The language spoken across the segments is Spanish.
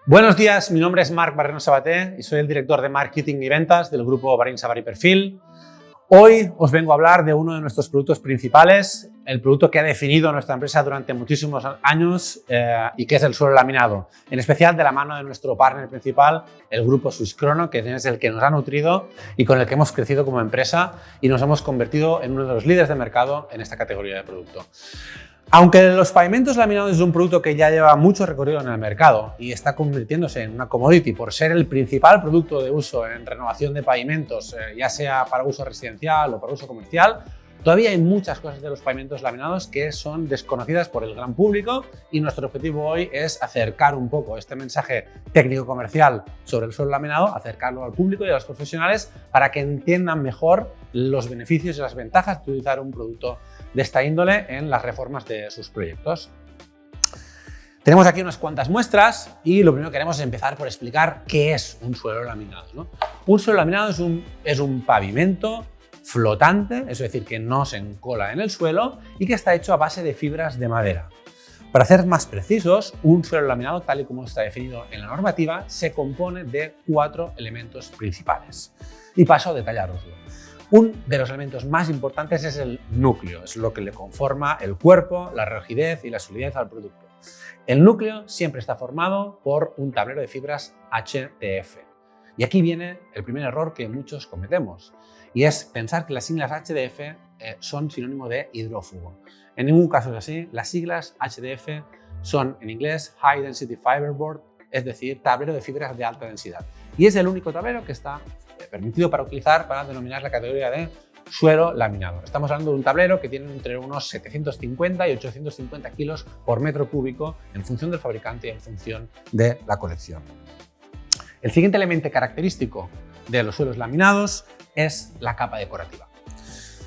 Buenos días, mi nombre es Marc Barreno Sabaté y soy el director de Marketing y Ventas del grupo Barin Savary Perfil. Hoy os vengo a hablar de uno de nuestros productos principales, el producto que ha definido nuestra empresa durante muchísimos años y que es el suelo laminado, en especial de la mano de nuestro partner principal, el grupo Swisscrono, que es el que nos ha nutrido y con el que hemos crecido como empresa y nos hemos convertido en uno de los líderes de mercado en esta categoría de producto. Aunque los pavimentos laminados es un producto que ya lleva mucho recorrido en el mercado y está convirtiéndose en una commodity por ser el principal producto de uso en renovación de pavimentos, ya sea para uso residencial o para uso comercial, todavía hay muchas cosas de los pavimentos laminados que son desconocidas por el gran público y nuestro objetivo hoy es acercar un poco este mensaje técnico-comercial sobre el suelo laminado, acercarlo al público y a los profesionales para que entiendan mejor los beneficios y las ventajas de utilizar un producto de esta índole en las reformas de sus proyectos. Tenemos aquí unas cuantas muestras y lo primero que queremos es empezar por explicar qué es un suelo laminado, ¿no? Un suelo laminado es un pavimento flotante, es decir, que no se encola en el suelo y que está hecho a base de fibras de madera. Para ser más precisos, un suelo laminado, tal y como está definido en la normativa, se compone de 4 elementos principales. Y paso a detallaroslo. Uno de los elementos más importantes es el núcleo, es lo que le conforma el cuerpo, la rigidez y la solidez al producto. El núcleo siempre está formado por un tablero de fibras HDF. Y aquí viene el primer error que muchos cometemos, y es pensar que las siglas HDF son sinónimo de hidrófugo. En ningún caso es así. Las siglas HDF son en inglés High Density Fiberboard, es decir, tablero de fibras de alta densidad. Y es el único tablero que está permitido para utilizar para denominar la categoría de suelo laminado. Estamos hablando de un tablero que tiene entre unos 750 y 850 kilos por metro cúbico en función del fabricante y en función de la colección. El siguiente elemento característico de los suelos laminados es la capa decorativa.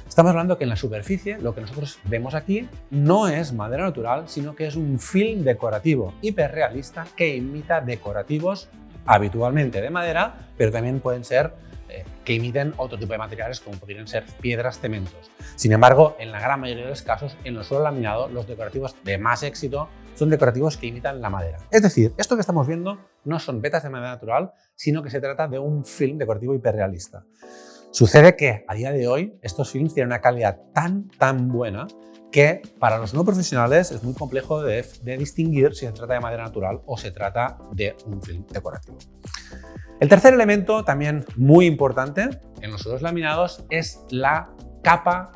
Estamos hablando que en la superficie lo que nosotros vemos aquí no es madera natural, sino que es un film decorativo hiperrealista que imita decorativos habitualmente de madera, pero también pueden ser que imiten otro tipo de materiales como podrían ser piedras, cementos. Sin embargo, en la gran mayoría de los casos, en el suelo laminado, los decorativos de más éxito son decorativos que imitan la madera. Es decir, esto que estamos viendo no son vetas de madera natural, sino que se trata de un film decorativo hiperrealista. Sucede que a día de hoy estos films tienen una calidad tan buena que para los no profesionales es muy complejo de distinguir si se trata de madera natural o se trata de un film decorativo. El tercer elemento, también muy importante en los suelos laminados, es la capa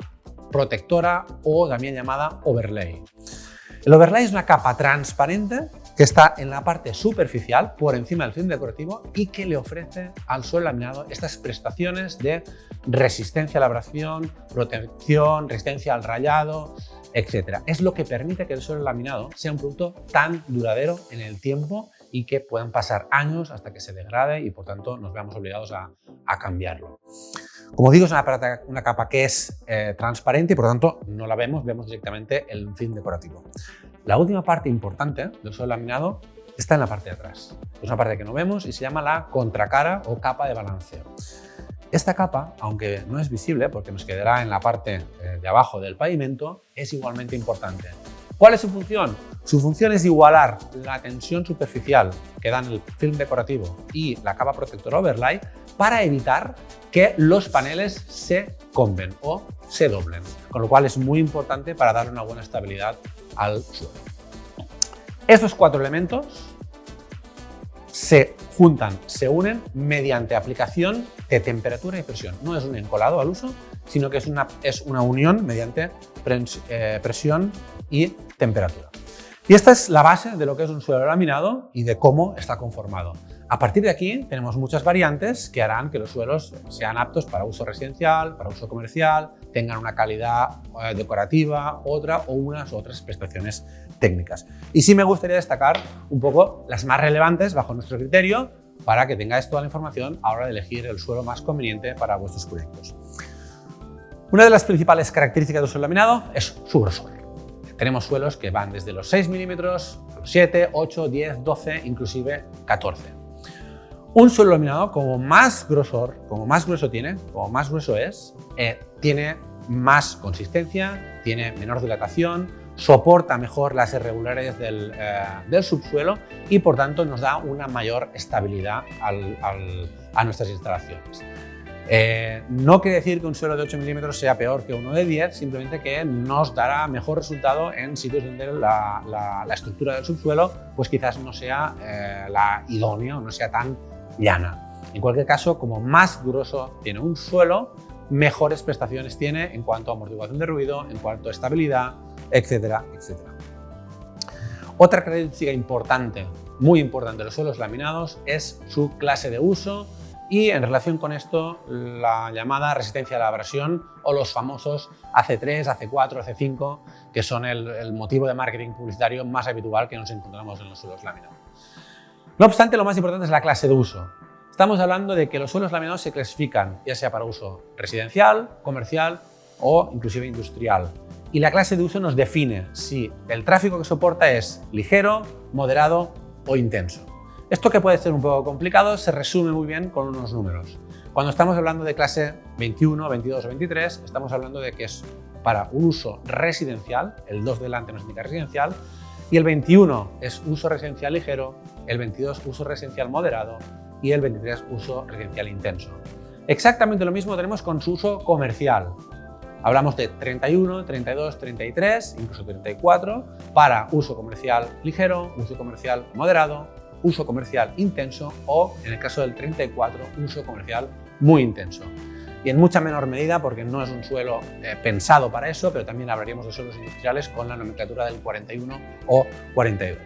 protectora o también llamada overlay. El overlay es una capa transparente que está en la parte superficial por encima del film decorativo y que le ofrece al suelo laminado estas prestaciones de resistencia a la abrasión, protección, resistencia al rayado, etc. Es lo que permite que el suelo laminado sea un producto tan duradero en el tiempo y que puedan pasar años hasta que se degrade y por tanto nos veamos obligados a cambiarlo. Como digo, es una capa que es transparente y por tanto no la vemos directamente el film decorativo. La última parte importante del suelo laminado está en la parte de atrás. Es una parte que no vemos y se llama la contracara o capa de balanceo. Esta capa, aunque no es visible porque nos quedará en la parte de abajo del pavimento, es igualmente importante. ¿Cuál es su función? Su función es igualar la tensión superficial que dan el film decorativo y la capa protectora overlay para evitar que los paneles se comben o se doblen, con lo cual es muy importante para darle una buena estabilidad al suelo. Estos 4 elementos se juntan, se unen mediante aplicación de temperatura y presión. No es un encolado al uso, sino que es una unión mediante presión y temperatura. Y esta es la base de lo que es un suelo laminado y de cómo está conformado. A partir de aquí tenemos muchas variantes que harán que los suelos sean aptos para uso residencial, para uso comercial, tengan una calidad decorativa, otra o unas otras prestaciones técnicas. Y sí me gustaría destacar un poco las más relevantes bajo nuestro criterio para que tengáis toda la información a la hora de elegir el suelo más conveniente para vuestros proyectos. Una de las principales características del suelo laminado es su grosor. Tenemos suelos que van desde los 6 milímetros, a los 7, 8, 10, 12, inclusive 14. Un suelo laminado, como más grosor, como más grueso tiene, como más grueso es, tiene más consistencia, tiene menor dilatación, soporta mejor las irregularidades del subsuelo y por tanto nos da una mayor estabilidad a nuestras instalaciones. No quiere decir que un suelo de 8 milímetros sea peor que uno de 10, simplemente que nos dará mejor resultado en sitios donde la estructura del subsuelo pues quizás no sea la idónea o no sea tan llana. En cualquier caso, como más grueso tiene un suelo, mejores prestaciones tiene en cuanto a amortiguación de ruido, en cuanto a estabilidad, etcétera, etcétera. Otra característica importante, muy importante de los suelos laminados es su clase de uso y en relación con esto la llamada resistencia a la abrasión o los famosos AC3, AC4, AC5, que son el motivo de marketing publicitario más habitual que nos encontramos en los suelos laminados. No obstante, lo más importante es la clase de uso. Estamos hablando de que los suelos laminados se clasifican ya sea para uso residencial, comercial o inclusive industrial. Y la clase de uso nos define si el tráfico que soporta es ligero, moderado o intenso. Esto, que puede ser un poco complicado, se resume muy bien con unos números. Cuando estamos hablando de clase 21, 22 o 23, estamos hablando de que es para un uso residencial, el 2 delante nos indica residencial, y el 21 es uso residencial ligero, el 22 uso residencial moderado y el 23 uso residencial intenso. Exactamente lo mismo tenemos con su uso comercial. Hablamos de 31, 32, 33, incluso 34 para uso comercial ligero, uso comercial moderado, uso comercial intenso o, en el caso del 34, uso comercial muy intenso. Y en mucha menor medida, porque no es un suelo pensado para eso, pero también hablaríamos de suelos industriales con la nomenclatura del 41 o 42.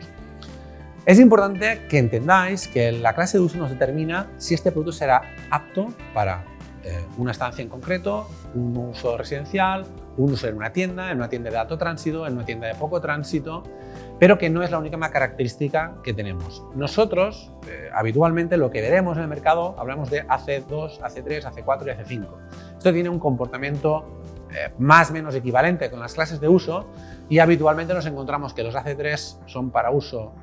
Es importante que entendáis que la clase de uso nos determina si este producto será apto para una estancia en concreto, un uso residencial, un uso en una tienda de alto tránsito, en una tienda de poco tránsito, pero que no es la única característica que tenemos. Nosotros, habitualmente, lo que veremos en el mercado, hablamos de AC2, AC3, AC4 y AC5. Esto tiene un comportamiento más o menos equivalente con las clases de uso y habitualmente nos encontramos que los AC3 son para uso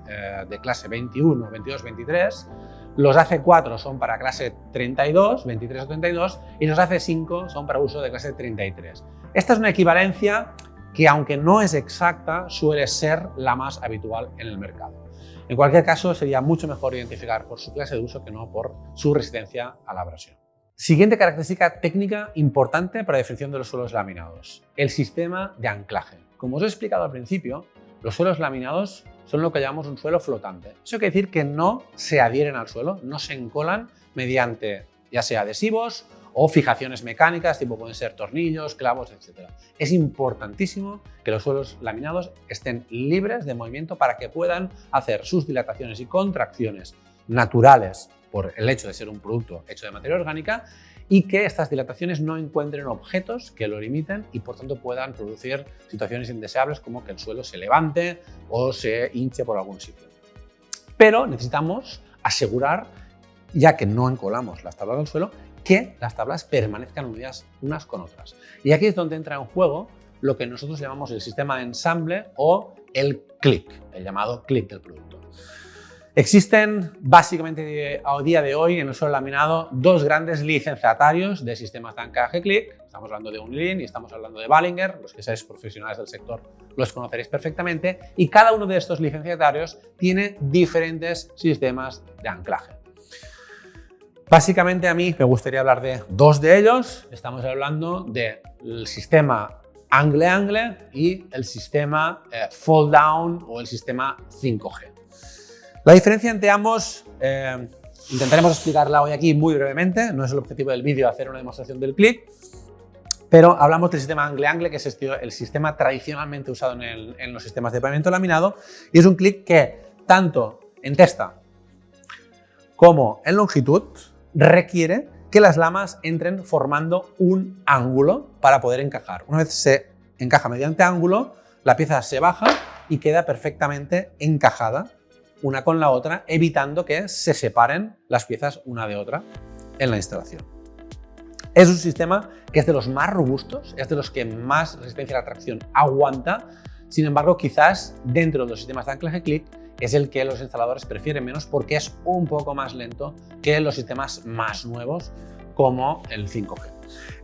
de clase 21, 22, 23, los AC4 son para clase 32, 23 o 32 y los AC5 son para uso de clase 33. Esta es una equivalencia que, aunque no es exacta, suele ser la más habitual en el mercado. En cualquier caso, sería mucho mejor identificar por su clase de uso que no por su resistencia a la abrasión. Siguiente característica técnica importante para la definición de los suelos laminados: el sistema de anclaje. Como os he explicado al principio, los suelos laminados son lo que llamamos un suelo flotante. Eso quiere decir que no se adhieren al suelo, no se encolan mediante ya sea adhesivos o fijaciones mecánicas, tipo pueden ser tornillos, clavos, etc. Es importantísimo que los suelos laminados estén libres de movimiento para que puedan hacer sus dilataciones y contracciones naturales por el hecho de ser un producto hecho de materia orgánica y que estas dilataciones no encuentren objetos que lo limiten y por tanto puedan producir situaciones indeseables como que el suelo se levante o se hinche por algún sitio. Pero necesitamos asegurar, ya que no encolamos las tablas del suelo, que las tablas permanezcan unidas unas con otras. Y aquí es donde entra en juego lo que nosotros llamamos el sistema de ensamble o el click, el llamado click del producto. Existen básicamente a día de hoy en el suelo laminado dos grandes licenciatarios de sistemas de anclaje click. Estamos hablando de Unilin y estamos hablando de Ballinger. Los que seáis profesionales del sector los conoceréis perfectamente y cada uno de estos licenciatarios tiene diferentes sistemas de anclaje. Básicamente a mí me gustaría hablar de dos de ellos. Estamos hablando del sistema angle-angle y el sistema fold-down o el sistema 5G. La diferencia entre ambos intentaremos explicarla hoy aquí muy brevemente. No es el objetivo del vídeo hacer una demostración del click, pero hablamos del sistema angle-angle, que es el sistema tradicionalmente usado en los sistemas de pavimento laminado y es un click que tanto en testa como en longitud requiere que las lamas entren formando un ángulo para poder encajar. Una vez se encaja mediante ángulo, la pieza se baja y queda perfectamente encajada una con la otra, evitando que se separen las piezas una de otra en la instalación. Es un sistema que es de los más robustos, es de los que más resistencia a la tracción aguanta. Sin embargo, quizás dentro de los sistemas de anclaje click es el que los instaladores prefieren menos porque es un poco más lento que los sistemas más nuevos como el 5G.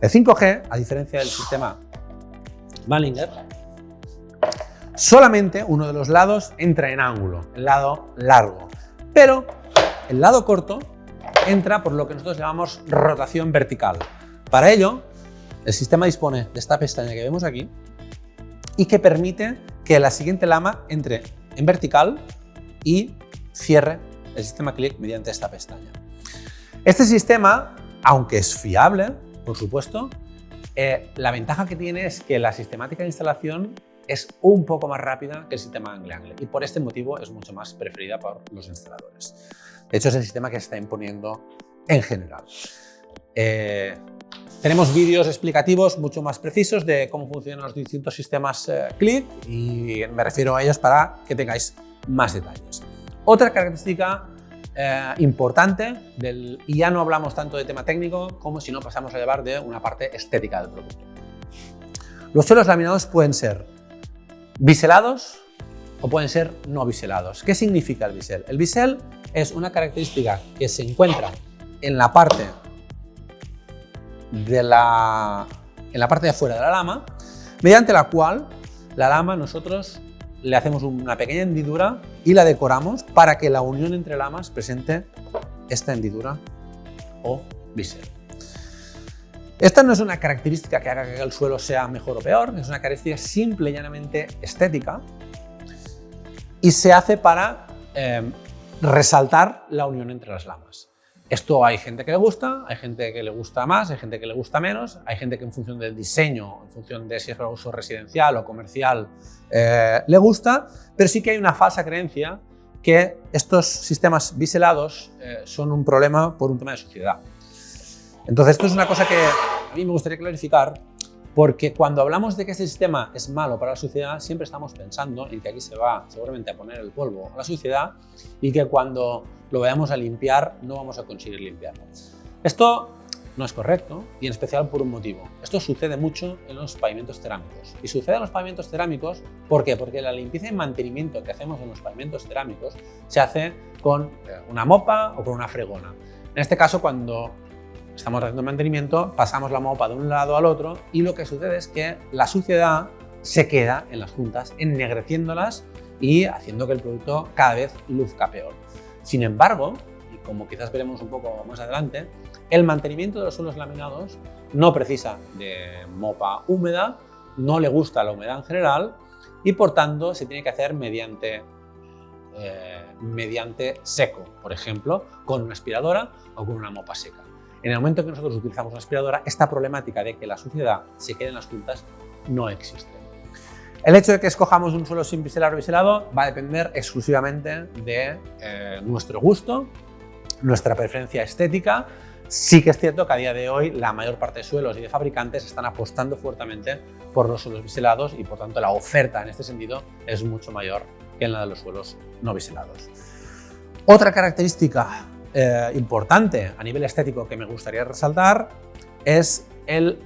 El 5G, a diferencia del sistema Ballinger, solamente uno de los lados entra en ángulo, el lado largo, pero el lado corto entra por lo que nosotros llamamos rotación vertical. Para ello, el sistema dispone de esta pestaña que vemos aquí y que permite que la siguiente lama entre en vertical y cierre el sistema click mediante esta pestaña. Este sistema, aunque es fiable, por supuesto, la ventaja que tiene es que la sistemática de instalación es un poco más rápida que el sistema angle-angle y por este motivo es mucho más preferida por los instaladores. De hecho, es el sistema que se está imponiendo en general. Tenemos vídeos explicativos mucho más precisos de cómo funcionan los distintos sistemas click y me refiero a ellos para que tengáis más detalles. Otra característica importante y ya no hablamos tanto de tema técnico como si no pasamos a llevar de una parte estética del producto. Los suelos laminados pueden ser biselados o pueden ser no biselados. ¿Qué significa el bisel? El bisel es una característica que se encuentra en la parte de afuera de la lama, mediante la cual la lama nosotros le hacemos una pequeña hendidura y la decoramos para que la unión entre lamas presente esta hendidura o bisel. Esta no es una característica que haga que el suelo sea mejor o peor, es una característica simple y llanamente estética y se hace para resaltar la unión entre las lamas. Esto hay gente que le gusta, hay gente que le gusta más, hay gente que le gusta menos, hay gente que en función del diseño, en función de si es para uso residencial o comercial, le gusta, pero sí que hay una falsa creencia que estos sistemas biselados son un problema por un tema de suciedad. Entonces, esto es una cosa que a mí me gustaría clarificar, porque cuando hablamos de que este sistema es malo para la suciedad, siempre estamos pensando en que aquí se va seguramente a poner el polvo a la suciedad y que cuando lo vayamos a limpiar no vamos a conseguir limpiarlo. Esto no es correcto y en especial por un motivo. Esto sucede mucho en los pavimentos cerámicos. Y sucede en los pavimentos cerámicos, ¿por qué? Porque la limpieza y mantenimiento que hacemos en los pavimentos cerámicos se hace con una mopa o con una fregona. En este caso, cuando estamos haciendo mantenimiento, pasamos la mopa de un lado al otro y lo que sucede es que la suciedad se queda en las juntas, ennegreciéndolas y haciendo que el producto cada vez luzca peor. Sin embargo, y como quizás veremos un poco más adelante, el mantenimiento de los suelos laminados no precisa de mopa húmeda, no le gusta la humedad en general y por tanto se tiene que hacer mediante seco, por ejemplo, con una aspiradora o con una mopa seca. En el momento que nosotros utilizamos una aspiradora, esta problemática de que la suciedad se quede en las juntas no existe. El hecho de que escojamos un suelo sin biselar o biselado va a depender exclusivamente de nuestro gusto, nuestra preferencia estética. Sí que es cierto que a día de hoy la mayor parte de suelos y de fabricantes están apostando fuertemente por los suelos biselados y por tanto la oferta en este sentido es mucho mayor que en la de los suelos no biselados. Otra característica importante a nivel estético que me gustaría resaltar es el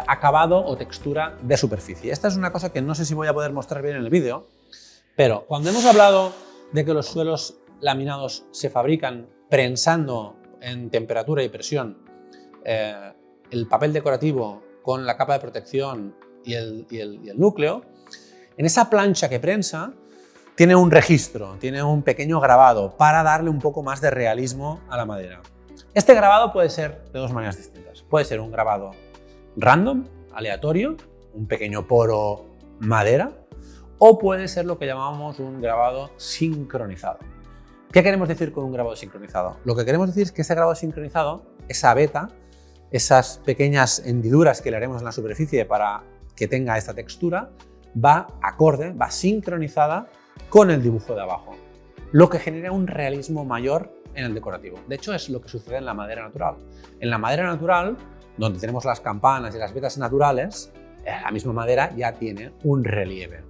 acabado o textura de superficie. Esta es una cosa que no sé si voy a poder mostrar bien en el vídeo, pero cuando hemos hablado de que los suelos laminados se fabrican prensando en temperatura y presión el papel decorativo con la capa de protección y el núcleo, en esa plancha que prensa tiene un registro, tiene un pequeño grabado para darle un poco más de realismo a la madera. Este grabado puede ser de dos maneras distintas. Puede ser un grabado random, aleatorio, un pequeño poro madera, o puede ser lo que llamamos un grabado sincronizado. ¿Qué queremos decir con un grabado sincronizado? Lo que queremos decir es que ese grabado sincronizado, esa veta, esas pequeñas hendiduras que le haremos en la superficie para que tenga esta textura, va acorde, va sincronizada con el dibujo de abajo, lo que genera un realismo mayor en el decorativo. De hecho, es lo que sucede en la madera natural. En la madera natural, donde tenemos las campanas y las vetas naturales, la misma madera ya tiene un relieve.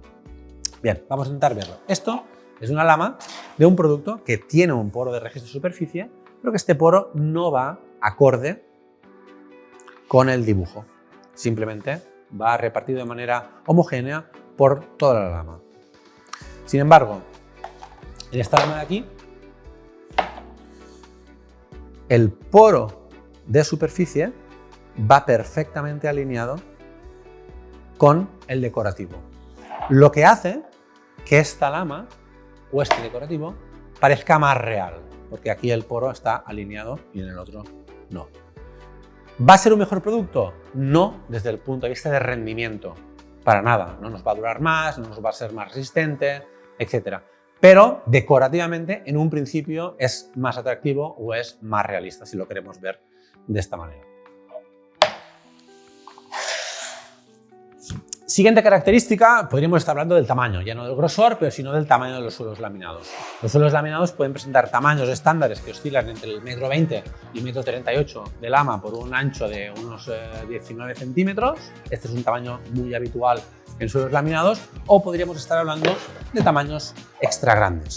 Bien, vamos a intentar verlo. Esto es una lama de un producto que tiene un poro de registro de superficie, pero que este poro no va acorde con el dibujo. Simplemente va repartido de manera homogénea por toda la lama. Sin embargo, en esta lama de aquí, el poro de superficie va perfectamente alineado con el decorativo. Lo que hace que esta lama o este decorativo parezca más real, porque aquí el poro está alineado y en el otro no. ¿Va a ser un mejor producto? No, desde el punto de vista de rendimiento, para nada. No nos va a durar más, no nos va a ser más resistente, etc. Pero decorativamente, en un principio, es más atractivo o es más realista, si lo queremos ver de esta manera. Siguiente característica, podríamos estar hablando del tamaño, ya no del grosor, pero sino del tamaño de los suelos laminados. Los suelos laminados pueden presentar tamaños estándares que oscilan entre el 1,20 m y 1,38 m de lama por un ancho de unos 19 centímetros. Este es un tamaño muy habitual en suelos laminados, o podríamos estar hablando de tamaños extra grandes,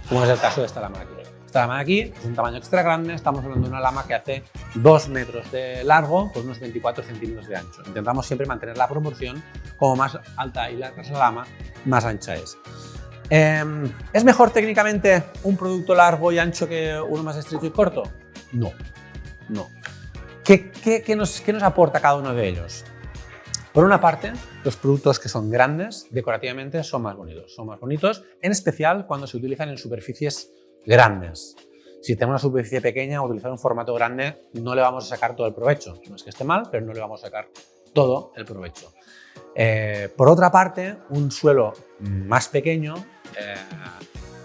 como es el caso de esta lama de aquí. Esta lama de aquí es un tamaño extra grande, estamos hablando de una lama que hace 2 metros de largo por unos 24 centímetros de ancho. Intentamos siempre mantener la proporción, como más alta y larga es la lama, más ancha es. ¿Es mejor técnicamente un producto largo y ancho que uno más estrecho y corto? No, no. ¿Qué nos aporta cada uno de ellos? Por una parte, los productos que son grandes, decorativamente, son más bonitos, en especial cuando se utilizan en superficies grandes. Si tenemos una superficie pequeña, utilizar un formato grande no le vamos a sacar todo el provecho. No es que esté mal, pero no le vamos a sacar todo el provecho. Por otra parte, un suelo más pequeño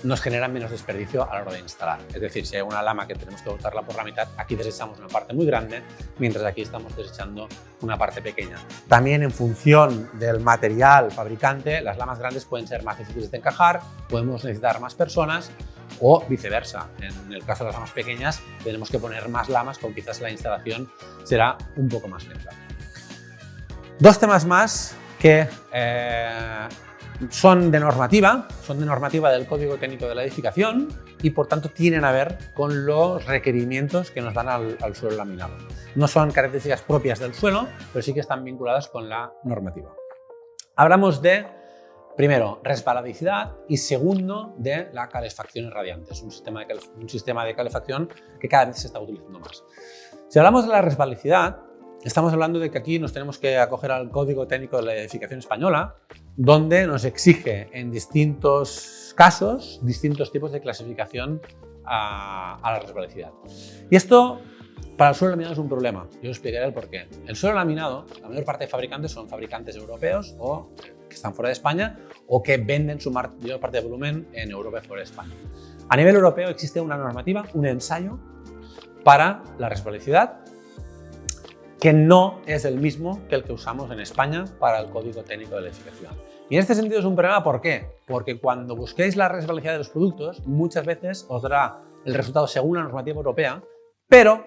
nos genera menos desperdicio a la hora de instalar. Es decir, si hay una lama que tenemos que botarla por la mitad, aquí desechamos una parte muy grande, mientras aquí estamos desechando una parte pequeña. También en función del material fabricante, las lamas grandes pueden ser más difíciles de encajar, podemos necesitar más personas, o viceversa. En el caso de las lamas pequeñas tenemos que poner más lamas, con quizás la instalación será un poco más lenta. Dos temas más que son de normativa del Código Técnico de la Edificación y por tanto tienen a ver con los requerimientos que nos dan al suelo laminado. No son características propias del suelo, pero sí que están vinculadas con la normativa. Hablamos de, primero, resbaladicidad y segundo, de la calefacción irradiante. Es un sistema de calefacción que cada vez se está utilizando más. Si hablamos de la resbaladicidad, estamos hablando de que aquí nos tenemos que acoger al Código Técnico de la Edificación Española, donde nos exige en distintos casos distintos tipos de clasificación a la resbaladicidad. Y esto para el suelo laminado es un problema. Yo os explicaré el porqué. El suelo laminado, la mayor parte de fabricantes son fabricantes europeos o que están fuera de España o que venden su mayor parte de volumen en Europa y fuera de España. A nivel europeo existe una normativa, un ensayo para la resbaladicidad, que no es el mismo que el que usamos en España para el Código Técnico de la Edificación. Y en este sentido es un problema, ¿por qué? Porque cuando busquéis la resbaladicidad de los productos, muchas veces os dará el resultado según la normativa europea, pero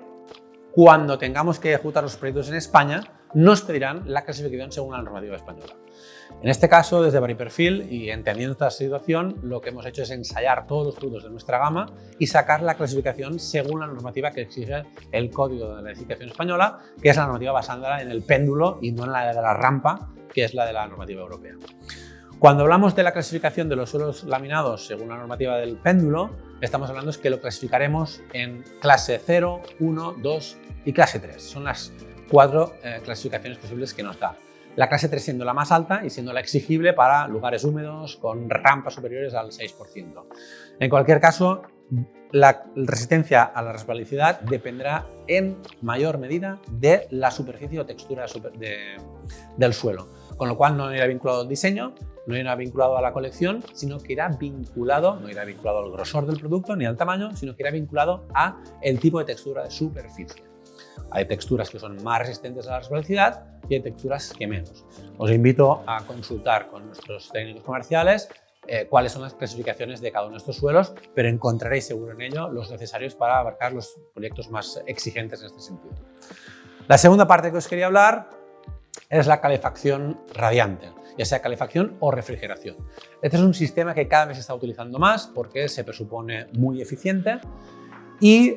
cuando tengamos que ejecutar los proyectos en España, nos pedirán la clasificación según la normativa española. En este caso, desde Variperfil y entendiendo esta situación, lo que hemos hecho es ensayar todos los productos de nuestra gama y sacar la clasificación según la normativa que exige el Código de la Edificación Española, que es la normativa basada en el péndulo y no en la de la rampa, que es la de la normativa europea. Cuando hablamos de la clasificación de los suelos laminados según la normativa del péndulo, estamos hablando de que lo clasificaremos en clase 0, 1, 2 y clase 3. Son las 4 clasificaciones posibles que nos da. La clase 3 siendo la más alta y siendo la exigible para lugares húmedos con rampas superiores al 6%. En cualquier caso, la resistencia a la resbaladicidad dependerá en mayor medida de la superficie o textura del suelo, con lo cual no irá vinculado al diseño, no irá vinculado a la colección, sino que irá vinculado, no irá vinculado al grosor del producto ni al tamaño, sino que irá vinculado a el tipo de textura de superficie. Hay texturas que son más resistentes a la resbaladicidad y hay texturas que menos. Os invito a consultar con nuestros técnicos comerciales cuáles son las clasificaciones de cada uno de estos suelos, pero encontraréis seguro en ello los necesarios para abarcar los proyectos más exigentes en este sentido. La segunda parte que os quería hablar es la calefacción radiante, ya sea calefacción o refrigeración. Este es un sistema que cada vez se está utilizando más porque se presupone muy eficiente y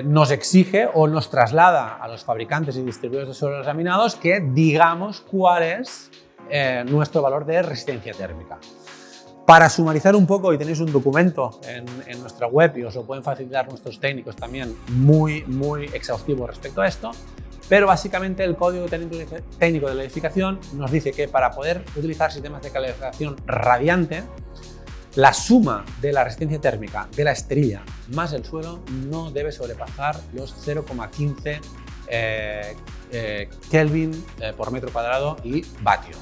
nos exige o nos traslada a los fabricantes y distribuidores de suelos laminados que digamos cuál es nuestro valor de resistencia térmica. Para sumarizar un poco, y tenéis un documento en nuestra web y os lo pueden facilitar nuestros técnicos también muy exhaustivo respecto a esto, Pero básicamente el código técnico de la edificación nos dice que para poder utilizar sistemas de calefacción radiante, la suma de la resistencia térmica de la esterilla más el suelo no debe sobrepasar los 0,15 Kelvin por metro cuadrado y vatio.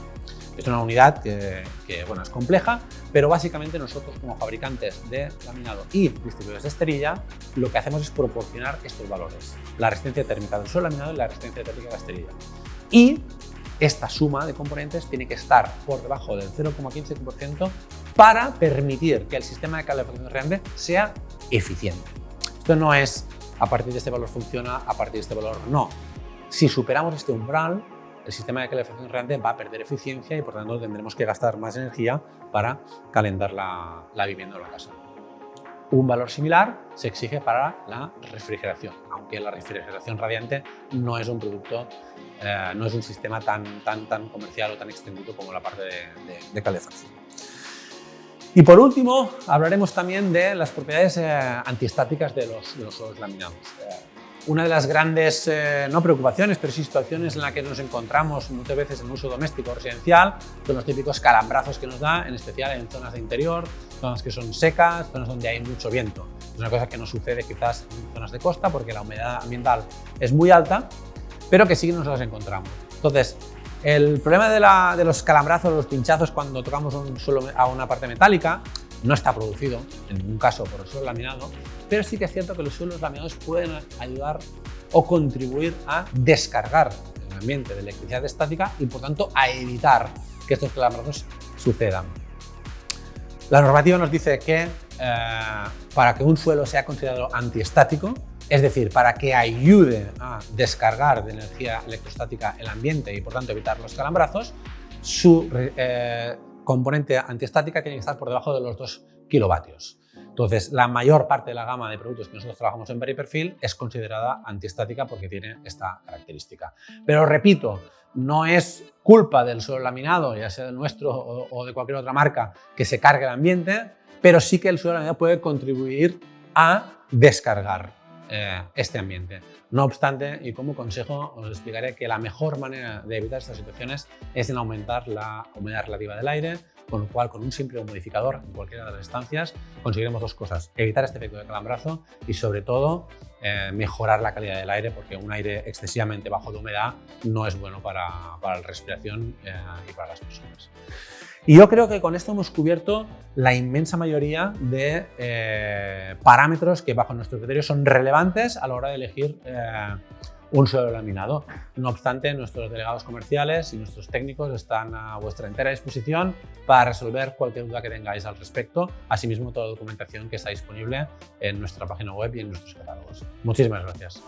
Es una unidad que bueno, es compleja, pero básicamente nosotros como fabricantes de laminado y distribuidores de esterilla lo que hacemos es proporcionar estos valores, la resistencia térmica del suelo laminado y la resistencia térmica de la esterilla. Y esta suma de componentes tiene que estar por debajo del 0,15% para permitir que el sistema de calefacción radiante sea eficiente. Esto no es a partir de este valor funciona, a partir de este valor no. Si superamos este umbral, el sistema de calefacción radiante va a perder eficiencia y por tanto tendremos que gastar más energía para calentar la vivienda o la casa. Un valor similar se exige para la refrigeración, aunque la refrigeración radiante no es un producto, no es un sistema tan comercial o tan extendido como la parte de calefacción. Y por último, hablaremos también de las propiedades antiestáticas de los suelos laminados. Una de las grandes, no preocupaciones, pero sí situaciones en las que nos encontramos muchas veces en uso doméstico o residencial son los típicos calambrazos que nos da, en especial en zonas de interior, zonas que son secas, zonas donde hay mucho viento. Es una cosa que no sucede quizás en zonas de costa porque la humedad ambiental es muy alta, pero que sí nos las encontramos. Entonces, el problema de los calambrazos, los pinchazos cuando tocamos un suelo a una parte metálica no está producido en ningún caso por el suelo laminado, pero sí que es cierto que los suelos laminados pueden ayudar o contribuir a descargar el ambiente de electricidad estática y por tanto a evitar que estos calambrazos sucedan. La normativa nos dice que para que un suelo sea considerado antiestático, es decir, para que ayude a descargar de energía electrostática el ambiente y por tanto evitar los calambrazos, su componente antiestática tiene que estar por debajo de los 2 kilovatios. Entonces, la mayor parte de la gama de productos que nosotros trabajamos en Very-Perfil es considerada antiestática porque tiene esta característica. Pero repito, no es culpa del suelo laminado, ya sea del nuestro o de cualquier otra marca, que se cargue el ambiente, pero sí que el suelo laminado puede contribuir a descargar este ambiente. No obstante, y como consejo, os explicaré que la mejor manera de evitar estas situaciones es en aumentar la humedad relativa del aire, con lo cual con un simple humidificador en cualquiera de las estancias conseguiremos dos cosas: evitar este efecto de calambrazo y sobre todo mejorar la calidad del aire, porque un aire excesivamente bajo de humedad no es bueno para la respiración y para las personas. Y yo creo que con esto hemos cubierto la inmensa mayoría de parámetros que bajo nuestro criterio son relevantes a la hora de elegir un suelo laminado. No obstante, nuestros delegados comerciales y nuestros técnicos están a vuestra entera disposición para resolver cualquier duda que tengáis al respecto. Asimismo, toda la documentación que está disponible en nuestra página web y en nuestros catálogos. Muchísimas gracias.